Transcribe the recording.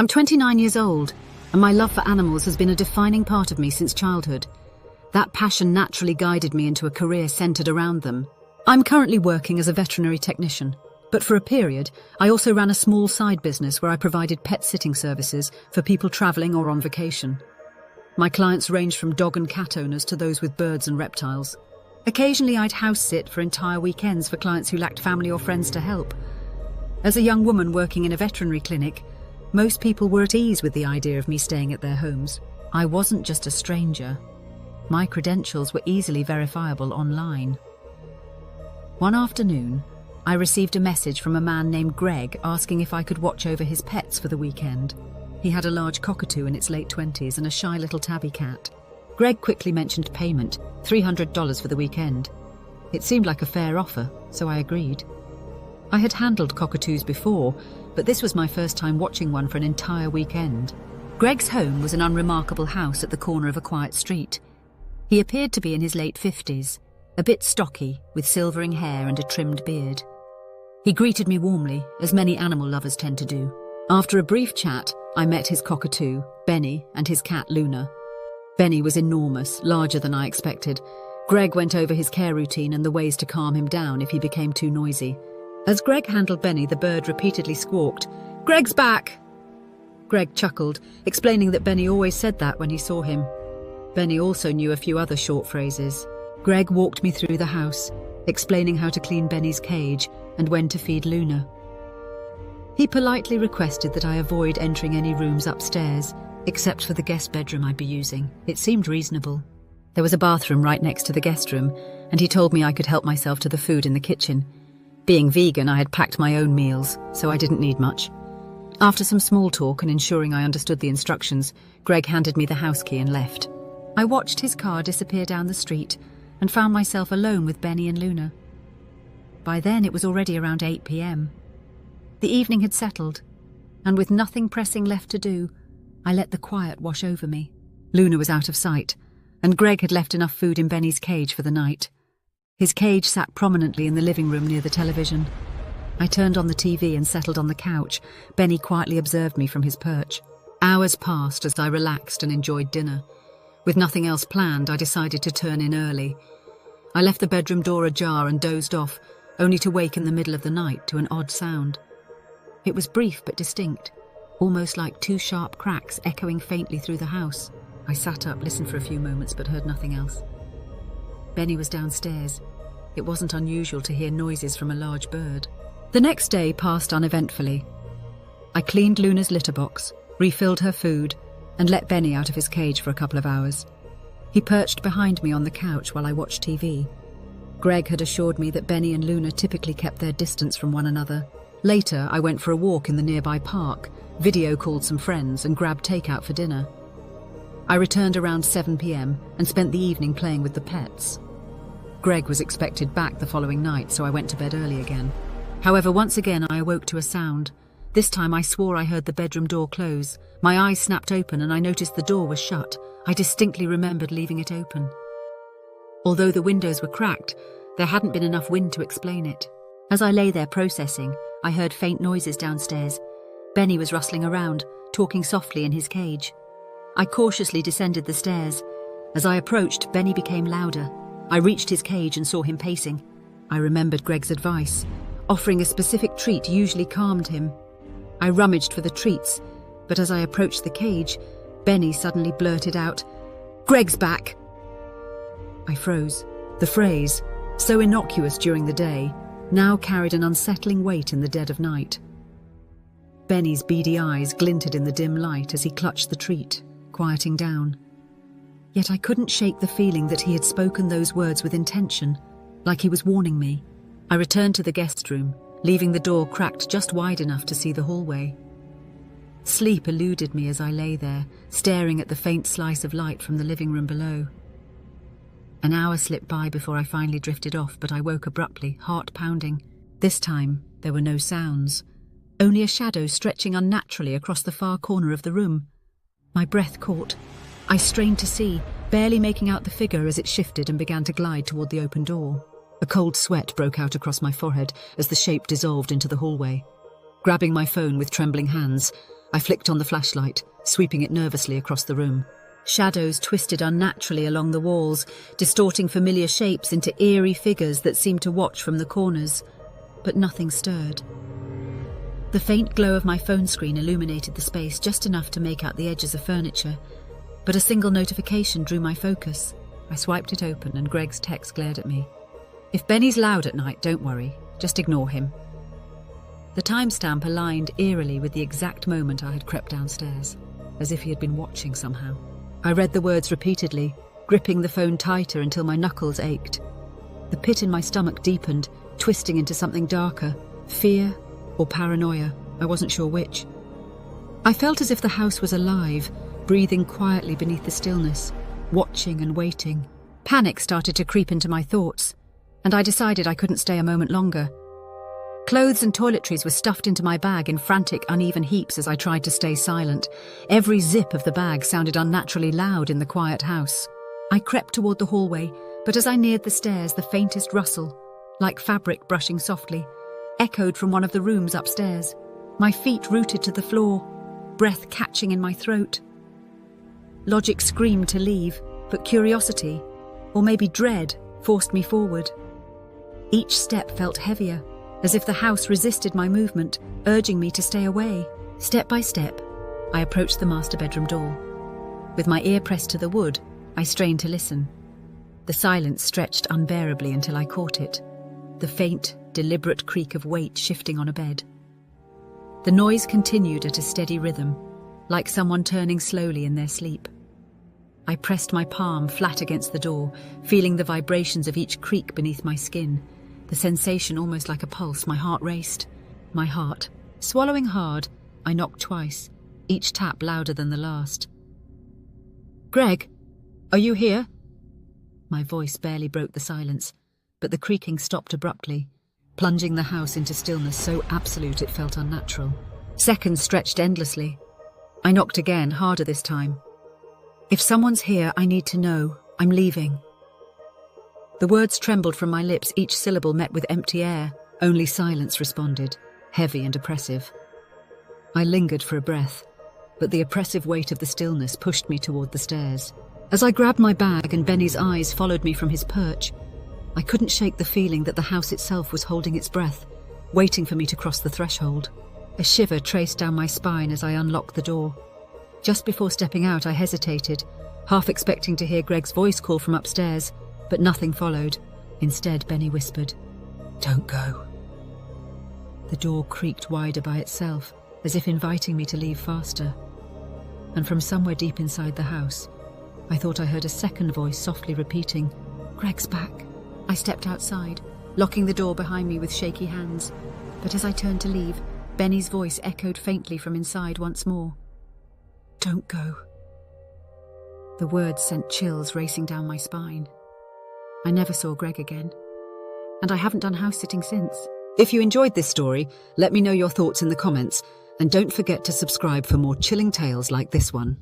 I'm 29 years old, and my love for animals has been a defining part of me since childhood. That passion naturally guided me into a career centered around them. I'm currently working as a veterinary technician, but for a period, I also ran a small side business where I provided pet sitting services for people traveling or on vacation. My clients ranged from dog and cat owners to those with birds and reptiles. Occasionally, I'd house sit for entire weekends for clients who lacked family or friends to help. As a young woman working in a veterinary clinic, most people were at ease with the idea of me staying at their homes. I wasn't just a stranger. My credentials were easily verifiable online. One afternoon, I received a message from a man named Greg asking if I could watch over his pets for the weekend. He had a large cockatoo in its late 20s and a shy little tabby cat. Greg quickly mentioned payment, $300 for the weekend. It seemed like a fair offer, so I agreed. I had handled cockatoos before, but this was my first time watching one for an entire weekend. Greg's home was an unremarkable house at the corner of a quiet street. He appeared to be in his late 50s, a bit stocky, with silvering hair and a trimmed beard. He greeted me warmly, as many animal lovers tend to do. After a brief chat, I met his cockatoo, Benny, and his cat, Luna. Benny was enormous, larger than I expected. Greg went over his care routine and the ways to calm him down if he became too noisy. As Greg handled Benny, the bird repeatedly squawked, "Greg's back!" Greg chuckled, explaining that Benny always said that when he saw him. Benny also knew a few other short phrases. Greg walked me through the house, explaining how to clean Benny's cage and when to feed Luna. He politely requested that I avoid entering any rooms upstairs, except for the guest bedroom I'd be using. It seemed reasonable. There was a bathroom right next to the guest room, and he told me I could help myself to the food in the kitchen. Being vegan, I had packed my own meals, so I didn't need much. After some small talk and ensuring I understood the instructions, Greg handed me the house key and left. I watched his car disappear down the street and found myself alone with Benny and Luna. By then, it was already around 8 p.m. The evening had settled, and with nothing pressing left to do, I let the quiet wash over me. Luna was out of sight, and Greg had left enough food in Benny's cage for the night. His cage sat prominently in the living room near the television. I turned on the TV and settled on the couch. Benny quietly observed me from his perch. Hours passed as I relaxed and enjoyed dinner. With nothing else planned, I decided to turn in early. I left the bedroom door ajar and dozed off, only to wake in the middle of the night to an odd sound. It was brief but distinct, almost like two sharp cracks echoing faintly through the house. I sat up, listened for a few moments, but heard nothing else. Benny was downstairs. It wasn't unusual to hear noises from a large bird. The next day passed uneventfully. I cleaned Luna's litter box, refilled her food, and let Benny out of his cage for a couple of hours. He perched behind me on the couch while I watched TV. Greg had assured me that Benny and Luna typically kept their distance from one another. Later, I went for a walk in the nearby park, video called some friends, and grabbed takeout for dinner. I returned around 7 p.m. and spent the evening playing with the pets. Greg was expected back the following night, so I went to bed early again. However, once again I awoke to a sound. This time I swore I heard the bedroom door close. My eyes snapped open and I noticed the door was shut. I distinctly remembered leaving it open. Although the windows were cracked, there hadn't been enough wind to explain it. As I lay there processing, I heard faint noises downstairs. Benny was rustling around, talking softly in his cage. I cautiously descended the stairs. As I approached, Benny became louder. I reached his cage and saw him pacing. I remembered Greg's advice. Offering a specific treat usually calmed him. I rummaged for the treats, but as I approached the cage, Benny suddenly blurted out, "Greg's back!" I froze. The phrase, so innocuous during the day, now carried an unsettling weight in the dead of night. Benny's beady eyes glinted in the dim light as he clutched the treat, quieting down. Yet I couldn't shake the feeling that he had spoken those words with intention, like he was warning me. I returned to the guest room, leaving the door cracked just wide enough to see the hallway. Sleep eluded me as I lay there, staring at the faint slice of light from the living room below. An hour slipped by before I finally drifted off, but I woke abruptly, heart pounding. This time, there were no sounds, only a shadow stretching unnaturally across the far corner of the room. My breath caught. I strained to see, barely making out the figure as it shifted and began to glide toward the open door. A cold sweat broke out across my forehead as the shape dissolved into the hallway. Grabbing my phone with trembling hands, I flicked on the flashlight, sweeping it nervously across the room. Shadows twisted unnaturally along the walls, distorting familiar shapes into eerie figures that seemed to watch from the corners. But nothing stirred. The faint glow of my phone screen illuminated the space just enough to make out the edges of furniture, but a single notification drew my focus. I swiped it open and Greg's text glared at me. "If Benny's loud at night, don't worry. Just ignore him." The timestamp aligned eerily with the exact moment I had crept downstairs, as if he had been watching somehow. I read the words repeatedly, gripping the phone tighter until my knuckles ached. The pit in my stomach deepened, twisting into something darker, fear or paranoia, I wasn't sure which. I felt as if the house was alive, breathing quietly beneath the stillness, watching and waiting. Panic started to creep into my thoughts, and I decided I couldn't stay a moment longer. Clothes and toiletries were stuffed into my bag in frantic, uneven heaps as I tried to stay silent. Every zip of the bag sounded unnaturally loud in the quiet house. I crept toward the hallway, but as I neared the stairs, the faintest rustle, like fabric brushing softly, echoed from one of the rooms upstairs. My feet rooted to the floor, breath catching in my throat. Logic screamed to leave, but curiosity, or maybe dread, forced me forward. Each step felt heavier, as if the house resisted my movement, urging me to stay away. Step by step, I approached the master bedroom door. With my ear pressed to the wood, I strained to listen. The silence stretched unbearably until I caught it, the faint, deliberate creak of weight shifting on a bed. The noise continued at a steady rhythm, like someone turning slowly in their sleep. I pressed my palm flat against the door, feeling the vibrations of each creak beneath my skin. The sensation almost like a pulse. My heart raced. My heart. Swallowing hard, I knocked twice, each tap louder than the last. "Greg, are you here?" My voice barely broke the silence, but the creaking stopped abruptly, plunging the house into stillness so absolute it felt unnatural. Seconds stretched endlessly. I knocked again, harder this time. "If someone's here, I need to know. I'm leaving." The words trembled from my lips, each syllable met with empty air. Only silence responded, heavy and oppressive. I lingered for a breath, but the oppressive weight of the stillness pushed me toward the stairs. As I grabbed my bag and Benny's eyes followed me from his perch, I couldn't shake the feeling that the house itself was holding its breath, waiting for me to cross the threshold. A shiver traced down my spine as I unlocked the door. Just before stepping out, I hesitated, half expecting to hear Greg's voice call from upstairs, but nothing followed. Instead, Benny whispered, "Don't go." The door creaked wider by itself, as if inviting me to leave faster. And from somewhere deep inside the house, I thought I heard a second voice softly repeating, "Greg's back." I stepped outside, locking the door behind me with shaky hands. But as I turned to leave, Benny's voice echoed faintly from inside once more. "Don't go." The words sent chills racing down my spine. I never saw Greg again, and I haven't done house sitting since. If you enjoyed this story, let me know your thoughts in the comments, and don't forget to subscribe for more chilling tales like this one.